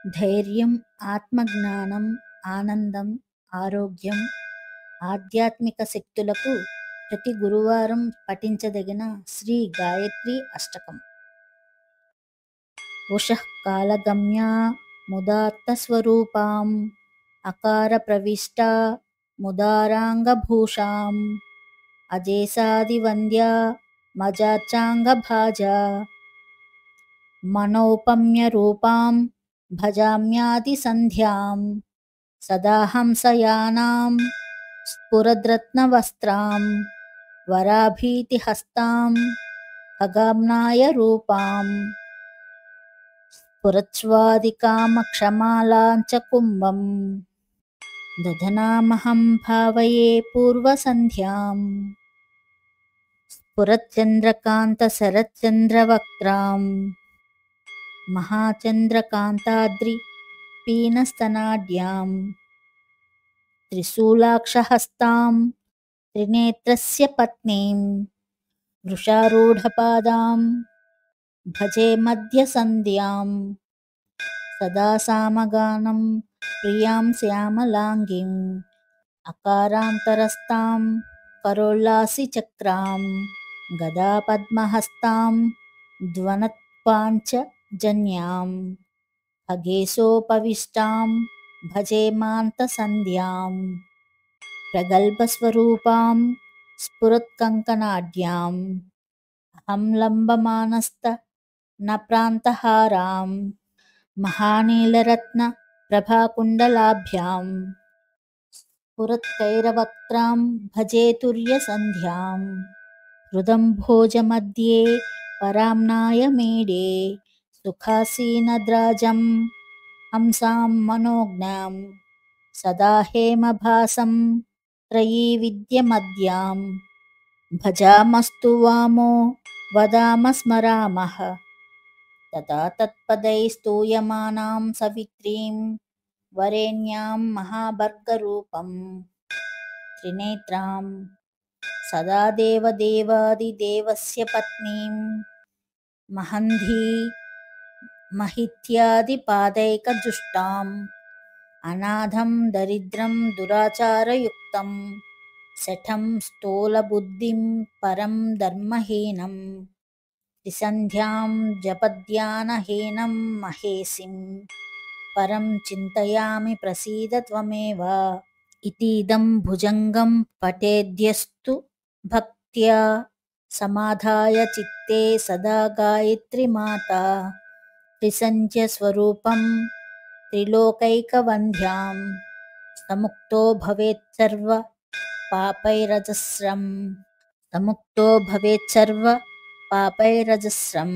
ధైర్యం, ఆత్మజ్ఞానం, ఆనందం, ఆరోగ్యం, ఆధ్యాత్మిక శక్తులకు ప్రతి గురువారం పఠించదగిన శ్రీ గాయత్రి అష్టకం. ఉషః కాలగమ్యా ముదాత్తస్వరూపాం అకార ప్రవిష్టా ముదారాంగభూషాం అజేసాదివంద్యా మజాచాంగభాజా మనోపమ్యరూపాం భజామ్యాదిసంధ్యాం సదాహంసయానాం స్ఫురద్రత్నవస్త్రాం వరాభీతిహస్తాం ఖగామ్నాయరూపాం స్ఫురచ్ఛ్వాదికామక్షమాలాంచ కుంభం దధనామహం భావయే పూర్వసంధ్యాం స్ఫురచ్చంద్రకాంతశరచ్చంద్రవక్త్రాం మహాచంద్రకాంతాద్రి పీనస్తనాఢ్యాం త్రిశూలాక్షహస్తాం త్రినేత్రస్య పత్నీం వృషారూఢపాదాం భజే మధ్యసంధ్యాం సదా సామగానం ప్రియాం శ్యామలాంగీం అకారాంతరస్తాం కరోల్లాసిచక్రాం గదాపద్మహస్తాం ధ్వనత్పాంచజన్యాం ఖగేశోపవిష్టాం భజే మాంతసంధ్యాం ప్రగల్భస్వరూపాం స్ఫురత్కంకణాఢ్యాం అహం లంబమానస్త న ప్రాంతహారాం మహానీలరత్న ప్రభాకుండలాభ్యాం స్ఫురత్కైరవక్త్రాం భజే తుర్యసంధ్యాం హృదంభోజమధ్యే పరాంనాయమీడే సుఖాసీనద్రాజం హంసాం మనోజ్ఞాం సదా హేమభాసం త్రయీవిద్యమద్యాం భజామస్తు వామో వదామ స్మరామః తదా తత్పదై స్తూయమానాం సవిత్రీం వరేణ్యాం మహాభర్గరూపం త్రినేత్రాం సదా దేవదేవాదిదేవస్య పత్నీం మహంధీ మహిత్యాదిపాదైకజుష్టాం అనాథం దరిద్రం దురాచారయుక్తం శఠం స్థూలబుద్ధిం పరం ధర్మహీనం త్రిసంధ్యాం జపధ్యానహీనం మహేసిం పరం చింతయామి ప్రసీద త్వమేవ ఇతీదం భుజంగం పఠేద్యస్తు భక్త్యా సమాధాయ చిత్తే సదా గాయత్రి మాతా త్రిసంధ్యస్వరూపం త్రిలోకైకవంద్యాం సముక్తో భవేత్సర్వ పాపైరజస్రం సముక్తో భవేత్సర్వ పాపైరజస్రం